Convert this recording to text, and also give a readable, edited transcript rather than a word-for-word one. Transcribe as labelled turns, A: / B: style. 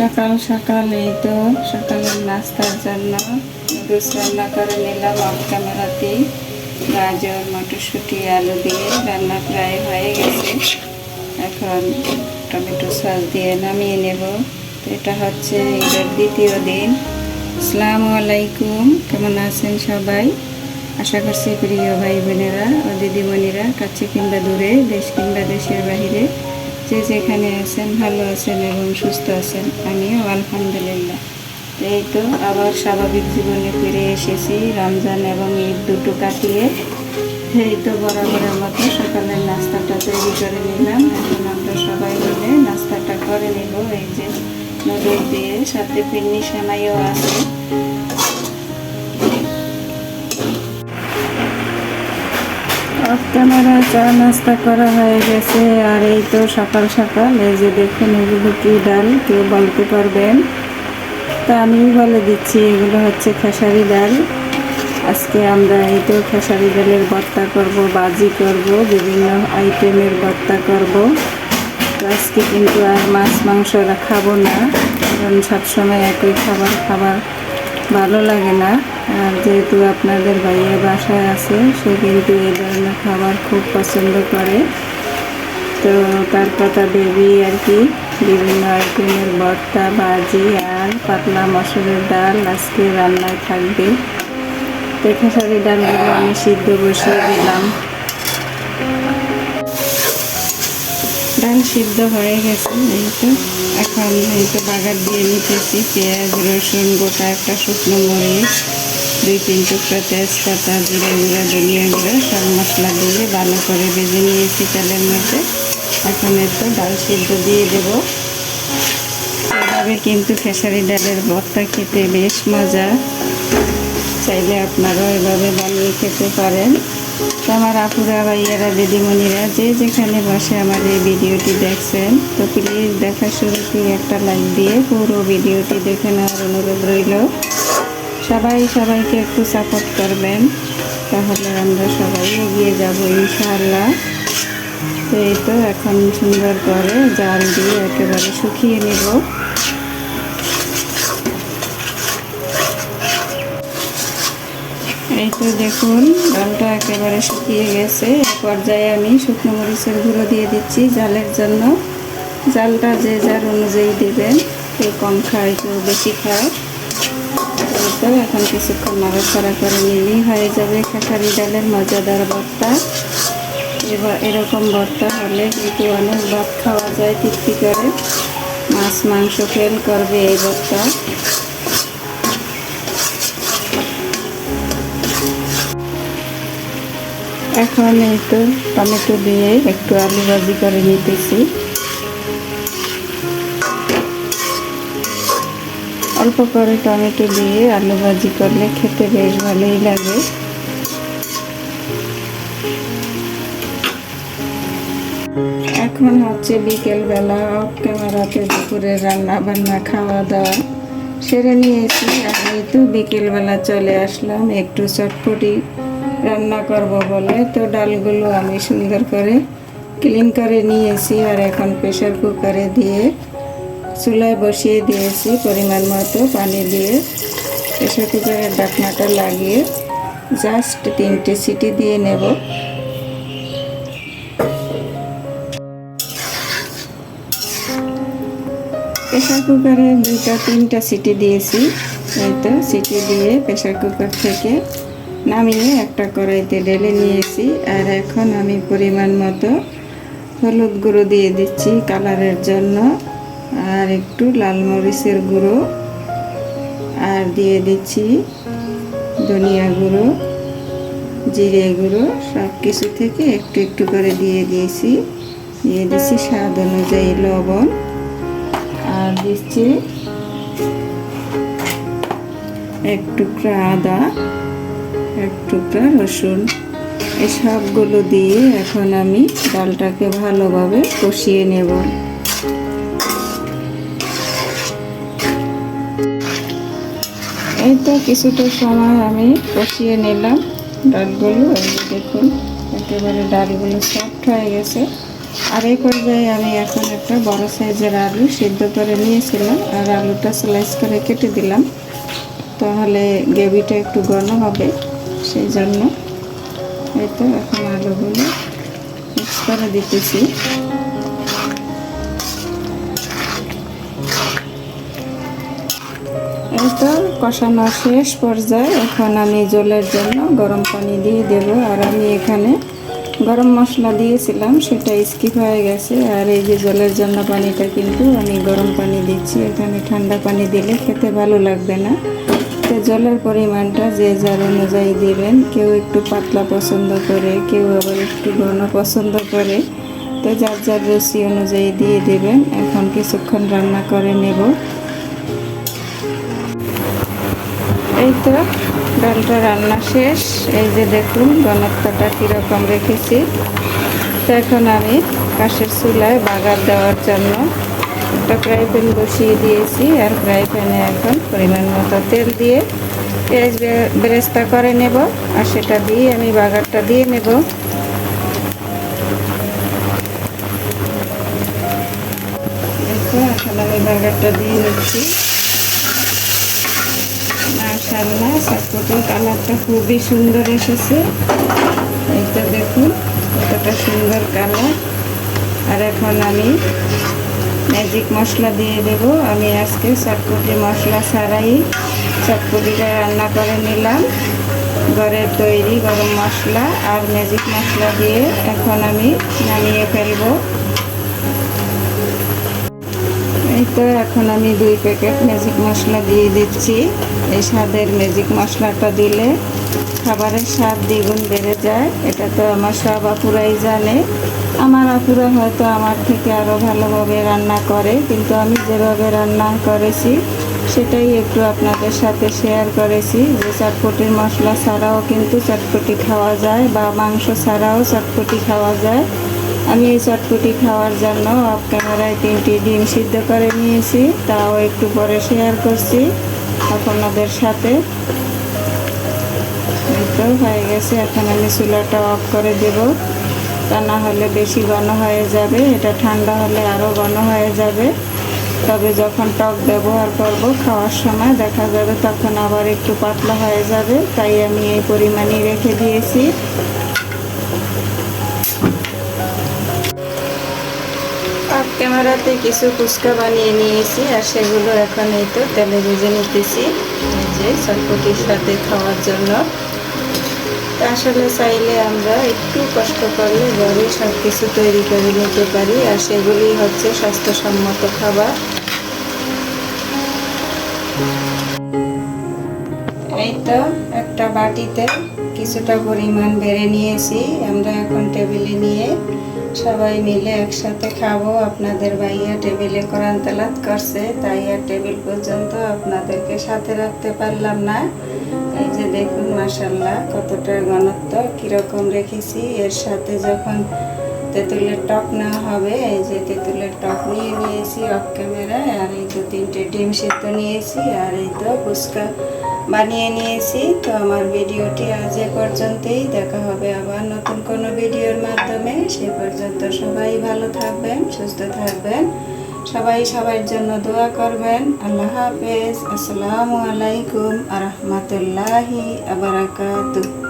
A: সকাল সকাল এই তো সকালের নাস্তার জন্য নুডলস রান্না করে নিলাম অফ ক্যামেরাতেই। গাজর মটরশুঁটি আলু দিয়ে রান্না প্রায় হয়ে গেছে। এখন টমেটো সস দিয়ে নামিয়ে নেব। তো এটা হচ্ছে ঈদের দ্বিতীয় দিন। আসসালামু আলাইকুম, কেমন আছেন সবাই? আশা করছি প্রিয় ভাই বোনেরা ও দিদিমণিরা কাছে কিংবা দূরে, দেশ কিংবা দেশের বাহিরে যে যেখানে আছেন ভালো আছেন এবং সুস্থ আছেন। আমিও আলহামদুলিল্লাহ। এই তো আবার স্বাভাবিক জীবনে ফিরে এসেছি রমজান এবং ঈদ দুটো কাটিয়ে। এই তো বরাবরের মতো সকালের নাস্তাটা তৈরি করে নিলাম। এখন আমরা সবাই মিলে নাস্তাটা করে নেব। এই যে নুডলস দিয়ে, সাথে পিন্নি সেমাইও আছে। অফ ক্যামেরা চা নাস্তা করা হয়ে গেছে। আর এই তো সকাল সকাল এই যে দেখুন, এগুলো কি ডাল কেউ বলতে পারবেন? তা আমি বলে দিচ্ছি, এগুলো হচ্ছে খেসারি ডাল। আজকে আমরা এই তো খেসারি ডালের ভর্তা করব, বাজি করব, বিভিন্ন আইটেমের ভর্তা করব। তো আজকে কিন্তু আর মাছ মাংস খাবো না, কারণ সবসময় একই খাবার ভালো লাগে না। আর যেহেতু আপনাদের ভাইয়া বাসায় আছে, সে কিন্তু এই ধরনের খাবার খুব পছন্দ করে। তো তার কথা ভেবি আর কি বিভিন্ন আইটেমের ভর্তা, ভাজি আর পাতলা মসুরের ডাল আজকে রান্নায় থাকবে। তো খেসারি ডালগুলো আমি সিদ্ধ বসিয়ে দিলাম। ডাল সিদ্ধ হয়ে গেছে। এখন বাগার দিয়ে নিতেছি পেঁয়াজ, রসুন, গোটা একটা শুকনো মরিচ, 2-3 টুকরা তেজপাতা, জিরা গুঁড়া, ধনিয়া গুঁড়া সব মশলা দিয়ে ভালো করে ভেজে নিয়েছি তেলের মধ্যে। এখন তো ডাল সিদ্ধ দিয়ে দেব। এভাবে কিন্তু খেসারি ডালের ভর্তা খেতে বেশ মজা। চাইলে আপনারাও এভাবে বানিয়ে খেতে পারেন। তো আমার আপুরা, ভাইয়ারা, দিদিমণিরা যে যেখানে বসে আমার এই ভিডিওটি দেখছেন, তো প্লিজ দেখা শুরুতেই একটা লাইক দিয়ে পুরো ভিডিওটি দেখে নেওয়ার অনুরোধ রইল। সবাইকে একটু সাপোর্ট করবেন, তাহলে আমরা সবাই এগিয়ে যাব ইনশাআল্লাহ। তো এই তো এখন সুন্দর করে জাল দিয়ে একেবারে শুকিয়ে নেব। এই তো দেখুন, ডালটা একেবারে শুকিয়ে গেছে। এই পর্যায়ে আমি শুকনো মরিচের গুঁড়ো দিয়ে দিচ্ছি জালের জন্য। জালটা যে যার অনুযায়ী দেবেন, কেউ কম খায় কেউ বেশি খায়। তো এখন কিছুক্ষণ নাড়াচাড়া করে নিলেই হয়ে যাবে খেসারি ডালের মজাদার ভর্তা। এবার এরকম ভর্তা হলে কিন্তু অনেক ভাত খাওয়া যায় তৃপ্তি করে। মাছ মাংস ফেল করবে এই ভর্তা। এখন এই তো টমেটো দিয়ে একটু আলু ভাজি করে নিতেছি। অল্প করে টমেটো দিয়ে আলু ভাজি করলে খেতে বেশ ভালোই লাগে। এখন হচ্ছে বিকেলবেলা, অফ ক্যামেরাতে দুপুরের রান্না বান্না খাওয়া দাওয়া সেরে নিয়েছি। আর এই তো বিকেলবেলা চলে আসলাম একটু চটপটি রান্না করব বলে। তো ডালগুলো আমি সুন্দর করে ক্লিন করে নিয়েছি। আর এখন প্রেসার কুকারে দিয়ে চুলায় বসিয়ে দিয়েছি পরিমাণ মতো পানি দিয়ে। প্রেসার কুকারের ঢাকনাটা লাগিয়ে জাস্ট 3টে সিটি দিয়ে নেব। প্রেসার কুকারে 2-3টা সিটি দিয়েছি। এই তো সিটি দিয়ে প্রেসার কুকার থেকে নামিয়ে একটা কড়াইতে ঢেলে নিয়েছি। আর এখন আমি পরিমাণ মতো হলুদ গুঁড়ো দিয়ে দিচ্ছি কালারের জন্য, আর একটু লাল মরিচের গুঁড়ো, আর দিয়ে দিচ্ছি ধনিয়া গুঁড়ো, জিরে গুঁড়ো, সব কিছু থেকে একটু একটু করে দিয়ে দিচ্ছি স্বাদ অনুযায়ী লবণ, আর দিচ্ছি 1 টুকরা আদা, 1 টুকরা রসুন। এই সবগুলো দিয়ে এখন আমি ডালটাকে ভালোভাবে কষিয়ে নেব। এই তো কিছুটা সময় আমি কষিয়ে নিলাম ডালগুলো। এই দেখুন একেবারে ডালগুলো সফট হয়ে গেছে। আর এই পর্যায়ে আমি এখন একটা বড় সাইজের আলু সিদ্ধ করে নিয়েছিলাম, আর আলুটা স্লাইস করে কেটে দিলাম, তাহলে গ্রেভিটা একটু ঘন হবে, সেই জন্য। এই তো এখন আলুগুলো মিক্স করে দিতেছি। এই তো কষানো শেষ পর্যায়ে এখন আমি জলের জন্য গরম পানি দিয়ে দেব। আর আমি এখানে গরম মশলা দিয়েছিলাম, সেটা স্কিপ হয়ে গেছে। আর এই যে জলের জন্য পানিটা কিন্তু আমি গরম পানি দিচ্ছি, এখানে ঠান্ডা পানি দিলে খেতে ভালো লাগবে না। তো জলের পরিমাণটা যে যার অনুযায়ী দিবেন, কেউ একটু পাতলা পছন্দ করে, কেউ আবার একটু ঘন পছন্দ করে, তো যার যার রুচি অনুযায়ী দিয়ে দেবেন। এখন কিছুক্ষণ রান্না করে নেব। এই তো ডালটা রান্না শেষ। এই যে দেখুন ঘনত্বটা কীরকম রেখেছি। তো এখন আমি কাঠের চুলায় বাগার দেওয়ার জন্য একটা ফ্রাই প্যান বসিয়ে দিয়েছি। আর ফ্রাই প্যানে এখন পরিমাণ মতো তেল দিয়ে পেঁয়াজ বেরেস্তা করে নেব, আর সেটা দিয়ে আমি বাগারটা দিয়ে নেব। এখন আমি বাগারটা দিয়ে নিচ্ছি। মাশাআল্লাহ, চটপটির কালারটা খুবই সুন্দর এসেছে। এইটা দেখুন কতটা সুন্দর কালার। আর এখন আমি ম্যাজিক মশলা দিয়ে দেব। আমি আজকে চটপটি মশলা ছাড়াই চটপটিটা রান্না করে নিলাম। ঘরের তৈরি গরম মশলা আর ম্যাজিক মশলা দিয়ে এখন আমি নামিয়ে ফেলবো। এই তো এখন আমি 2 প্যাকেট ম্যাজিক মশলা দিয়ে দিচ্ছি। এই স্বাদের ম্যাজিক মশলাটা দিলে খাবারের স্বাদ দ্বিগুণ বেড়ে যায়। এটা তো আমার সব আপুরাই জানে। আমার আপুরা হয়তো আমার থেকে আরও ভালোভাবে রান্না করে, কিন্তু আমি যেভাবে রান্না করেছি সেটাই একটু আপনাদের সাথে শেয়ার করেছি। যে চটপটির মশলা ছাড়াও কিন্তু চটপটি খাওয়া যায়, বা মাংস ছাড়াও চটপটি খাওয়া যায়। আমি এই চটপটি খাওয়ার জন্য অফ ক্যামেরায় 3টি ডিম সিদ্ধ করে নিয়েছি, তাও একটু পরে শেয়ার করছি আপনাদের সাথে। এই তো হয়ে গেছে। এখন আমি চুলাটা অফ করে দেব, তা না হলে বেশি ঘন হয়ে যাবে। এটা ঠান্ডা হলে আরও ঘন হয়ে যাবে। তবে যখন টক ব্যবহার করব খাওয়ার সময় দেখা যাবে তখন আবার একটু পাতলা হয়ে যাবে, তাই আমি এই পরিমাণই রেখে দিয়েছি। অফ ক্যামেরাতে কিছু ফুচকা বানিয়ে নিয়েছি, আর সেগুলো এখন এই তো তেলে ভেজে নিতেছি, এই যে চটপটির সাথে খাওয়ার জন্য। আসলে চাইলে আমরা একটু কষ্ট করলে ঘরে সব কিছু তৈরি করে নিতে পারি, আর সেগুলি হচ্ছে স্বাস্থ্যসম্মত খাবার। এই তো একটা বাটিতে কিছুটা পরিমাণ বেড়ে নিয়েছি। আমরা এখন টেবিলে নিয়ে সবাই মিলে একসাথে খাবো। আপনাদের ভাইয়া টেবিলে কোরআন তেলাওয়াত করছে, তাই আর টেবিল পর্যন্ত আপনাদেরকে সাথে রাখতে পারলাম না। এই যে দেখুন মাশাআল্লাহ কতটা ঘনত্ব কীরকম রেখেছি। এর সাথে যখন তেঁতুলের টক নেওয়া হবে, এই যে তেঁতুলের টক নিয়ে নিয়েছি অফ ক্যামেরায়। আর এই তো 3টে ডিম সিদ্ধ নিয়েছি, আর এই তো ফুচকা বানিয়ে নিয়েছি। তো আমার ভিডিওটি আজ এ পর্যন্তই। দেখা হবে আবার নতুন কোনো ভিডিওর মাধ্যমে। সে পর্যন্ত সবাই ভালো থাকবেন, সুস্থ থাকবেন। সবাই সবার জন্য দোয়া করবেন। আল্লাহ হাফেজ। আসসালামু আলাইকুম আ রহমতুল্লাহি আ বারাকাতুহু।